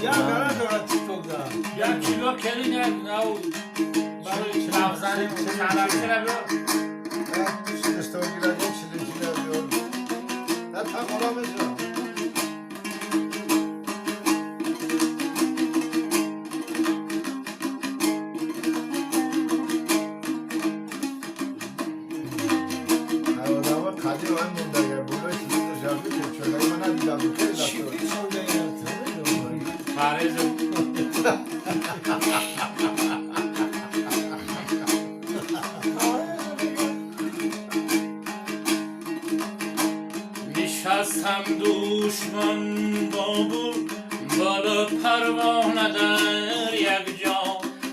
یا نه دارد چی تو دارد یا کیلو کلی نه او برای چلافزنی چلافزنی را بیار Stăvăghirea de excelențile de ori. Dar acolo merge. Aveva cadere anni da Gabulo și de Javi că ce mai mana de Gabulo că la tot. Și sunt de ea. Pareză. نشستم دوشمن بابور بالا پروانه در یک جا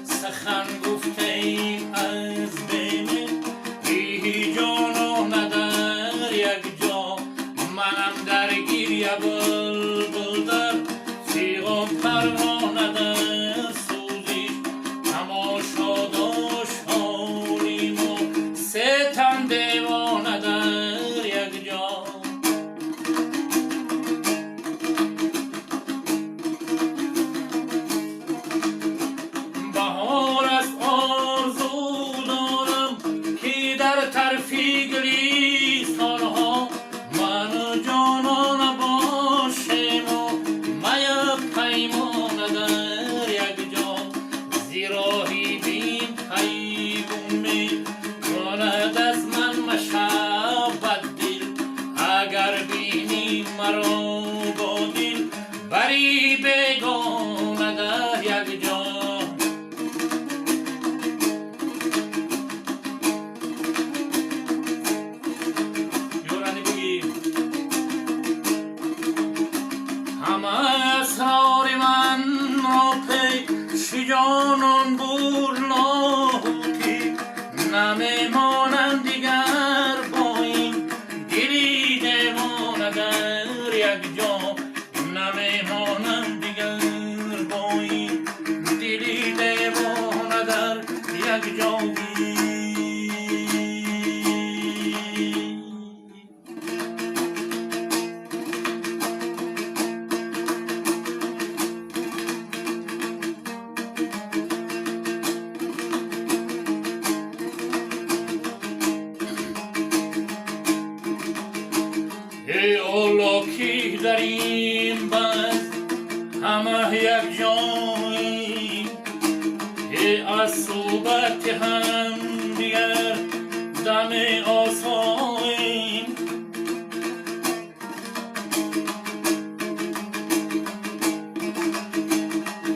سخن گفته ای از بین بی جانانه در یک جا منم درگیر یه بلبل در تیغ و پروانه در سوزیش تماشا داشت حالیم و سه تن دیوانه در یک جا ترفی گلیستان ها من و جانان باشیم و مای پیمان در یک جا زیراهی بین پیگون می کند از من مشابت دل اگر بینی مرا با دل بری بگانه در یک جا اسرار من را پی جانان برناهی نمیمانم دیگر با این دلی دیوانه در یک جا نمیمانم دیگر با این دلی دیوانه در یک جا ای اولاکی در این بند همه یک جایی ای از صحبت هم دیگر دم آساییم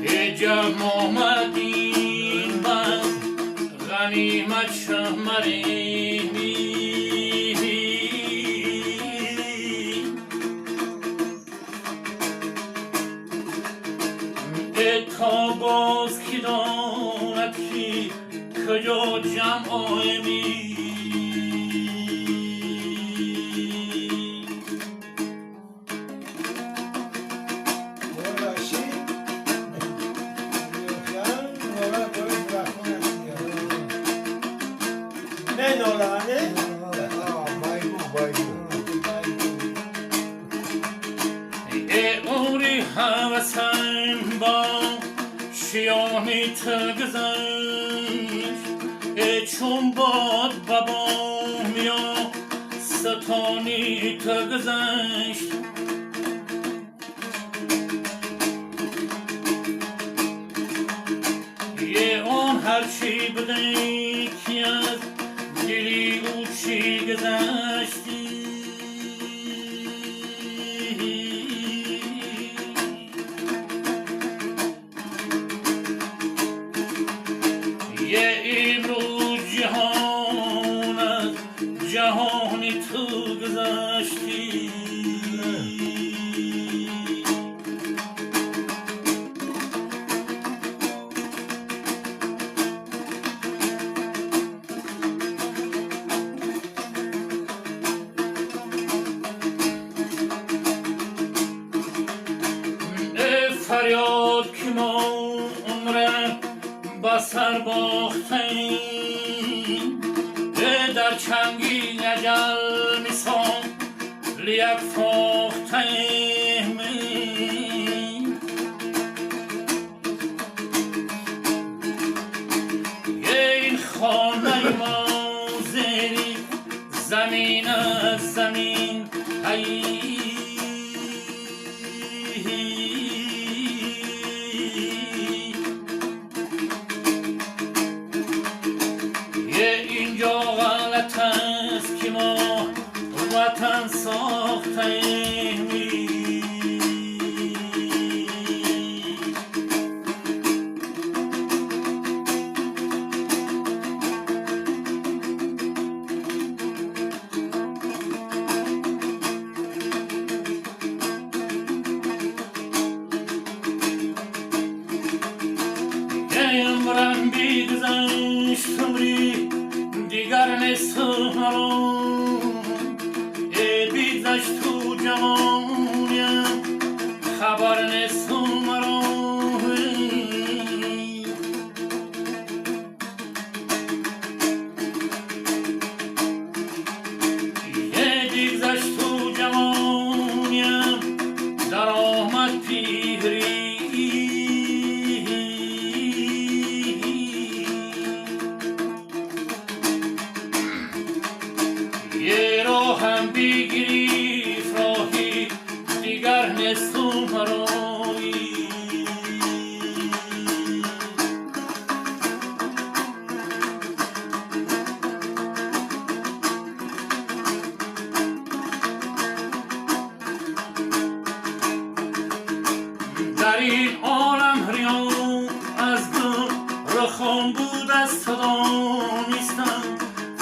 ای جمع آمدین بند غنیمت شمرینی تا باز کی داند کی کجا جمع آیمی ای عمری هوسم با شیانی تگذشت ای چون باد بابام یا ستانی تگذشت یه آن هرچی بده که از دلی او چی گذشتی یه امروز جهان از جهانی تو گذشتی فریاد که ما عمره بسر باختیم در چنگی اجل میسان لیک فاختیم زمین از زمین اینجا غلط است که ما وطن ساختیم عمرم بگذشت عمری دیگر نیست مرا بگذشت تو جوانیم خبر نیست مرا بگذشت تو جوانیم در آمد پیری هم بگریف راهی دیگر نیست مرایی در این عالم ریان از دل رخم بود از صدا نیستم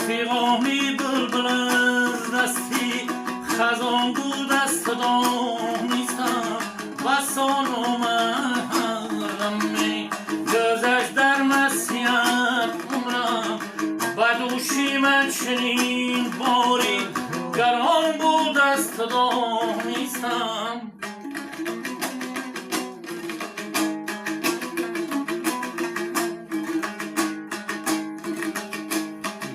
پیغامی بلبل دستی خزان بود از صدا نیستم و سال می گذشت در مسیحت عمرم بدوشی من چنین باری گران بود از صدا نیستم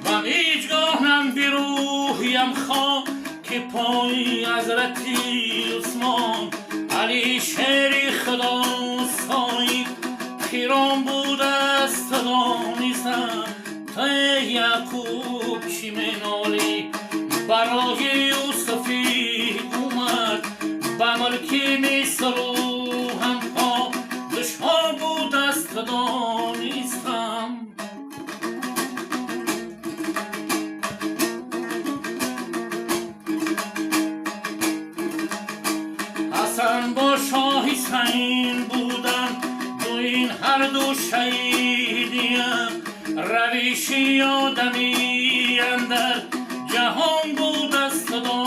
من هیچگاه نم خواه که پای حضرتی عثمان علی شعری خدا سایی پیران بود از صدا نیستم تا یعقوب شیمنالی برای یوسفی اومد به ملکی مصر و هم پا دشوار بود از صدا نیستم حسن با شاه حسین بودن دو این هر دو شهیدیم رویشی آدمی اندر جهان بود از صدا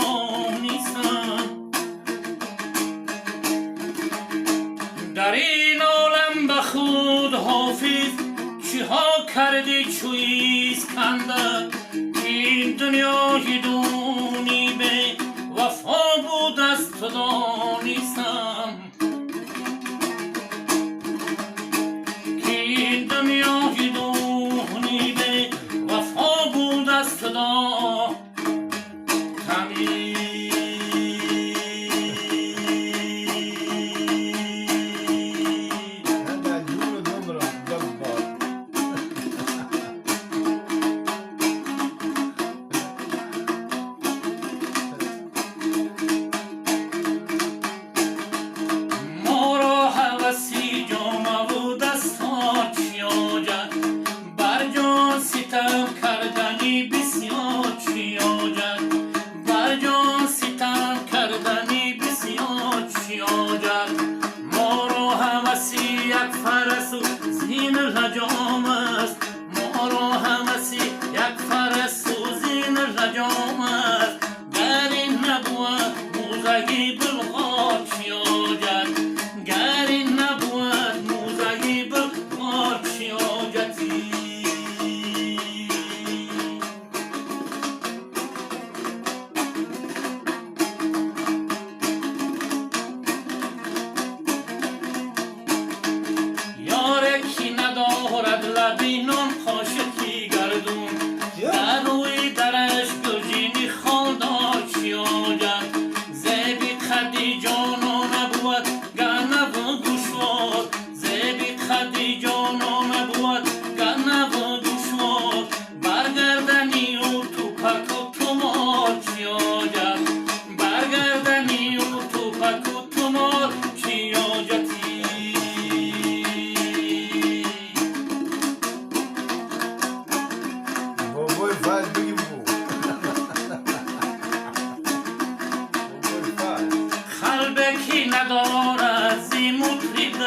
نیستم در این عالم به خود حافظ چی ها کردی چوی اسکندر که این دنیای دونی به وفا بود از صدا نیستم که این دنیای دونی به وفا بود از صدا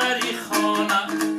ببری خانم